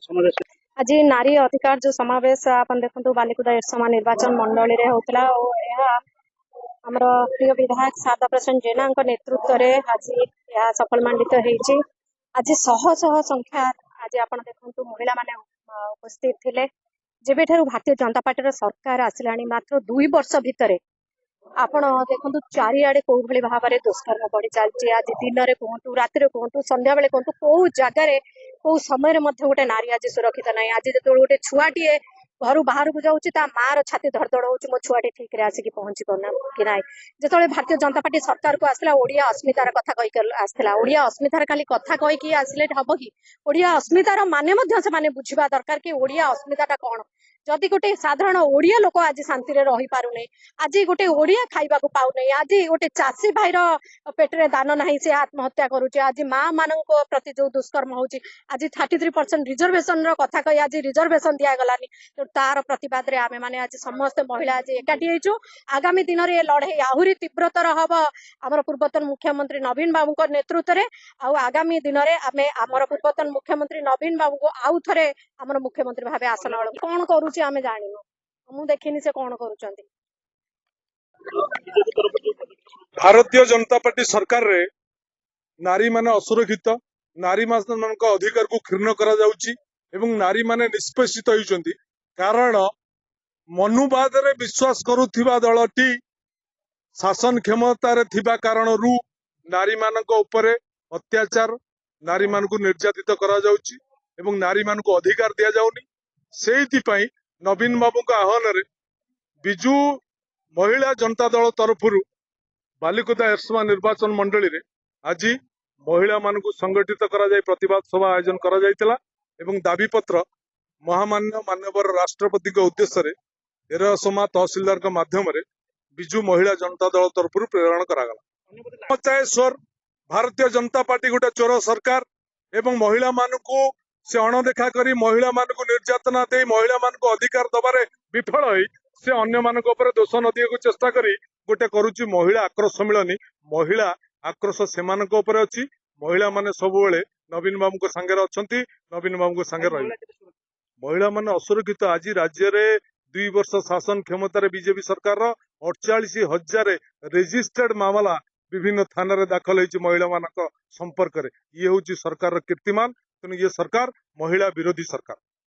समावेश आज नारी अधिकार जो समावेश अपन देखु बालिकुदा एरसमा निर्वाचन मंडली रे होतला और यह हमर प्रिय विधायक शारदा प्रसन्न जेना नेतृत्व रे आज यह सफल मंडित होईची। आज शह शह संख्या आज आपण देखु महिला माने उपस्थित थिले। जेबे ठारू भारतीय जनता पार्टी रो सरकार आसिलानी मात्र 2 वर्ष भितरे आपण देखु चारिआडे कौ भली भाव में दुष्कर्म बढ़ी चलती। आज दिन में कहतु राति कहतु संध्या बेले कहतु कौ जगार कौ समय गोटे नारी आज सुरक्षित ना। आज जो गोटे छुआटे घर बाहर को जाऊँगी माँ छाती धड़धड़ हो मो छुआटे ठीक रे आसिक पहुंची पाना कि ना। जो भारतीय जनता पार्टी सरकार को आसला ओडिया अस्मितार कथा कही आसला ओडिया अस्मितार खाली कथा कहीकि आसिले हम कि ओडिया अस्मितार माने से बुझा दरकार कि ओडिया अस्मिताटा कौन। जदि गोटे साधारण ओडिया लोक आज शांति रही पारुने आज गोटे ओडिया खाइबा को पाउने आज गोटे चाषी भाईर पेटरे दान नहीं से आत्महत्या करुचे। आज माँ मानक प्रति जो दुष्कर्म होची आज 33% रिजर्वेशन कथा कही आज रिजर्वेशन दिगलानी। तो तार प्रतिवाद आम मैंने आज समस्त महिला आज एकाठी होइछु। आगामी दिन में लड़े आहरी तीव्रतर हम आमर पूर्वतन मुख्यमंत्री नवीन बाबू नेतृत्व में आगामी दिन में आम आमर पूर्वतन मुख्यमंत्री नवीन बाबू को आउ थे आमर मुख्यमंत्री भाव आसन बेलू कौन करुचे आम जानू मु देखनी से कौन करुचंती। भारतीय जनता पार्टी सरकार रे नारी माने असुरक्षित नारी मान अधिकार को क्षीण करा जाउची एवं नारी माने निष्पेषित होइचंती। कारण मनुवाद रे विश्वास करुथिबा दलटी शासन क्षमता रे थिबा कारणरू नारी मानक उपरे अत्याचार नारी मानक निर्यातित करा जाउची एवं नारी मानक अधिकार दिया जाउनी। सेहिति पई नवीन बाबू का आह्वान रे बिजू महिला जनता दल तरफरु बालिकुदा एरसमा निर्वाचन मंडली रे आज महिला मानक संगठित करा जाय प्रतिवाद सभा आयोजन करा जायतिला एवं दाबी पत्र महामान्य माननीय राष्ट्रपति के उद्देश्य रे एरसमा तहसीलदार के माध्यम रे बिजू महिला जनता दल तरफरु प्रेरण करागला। चाहे स्वर भारतीय जनता पार्टी गोटे चोर सरकार एवं महिला मानक से अणदेखा करी महिला मानक निर्यातना दे महिला मानक अधिकार दबारे विफल होई से अन्य मानक ऊपर दोष न दिया चेष्टा करी गोटे करुची महिला आक्रोश सम्मिलनी। महिला आक्रोश सेमानक ऊपर अछि। महिला माने सबुबेले नवीन बाबू को संगे अछंती नवीन बाबू को संगे रही। महिला माने असुरक्षित आज राज्य रे 2 वर्ष शासन क्षमता रे बीजेपी सरकार 48,000 रेजिस्टर्ड मामला विभिन्न थाना रे दाखल होइछि महिला मानक संपर्क रे। ये होछि सरकार कीर्तिमान। तेणु ये सरकार महिला विरोधी सरकार।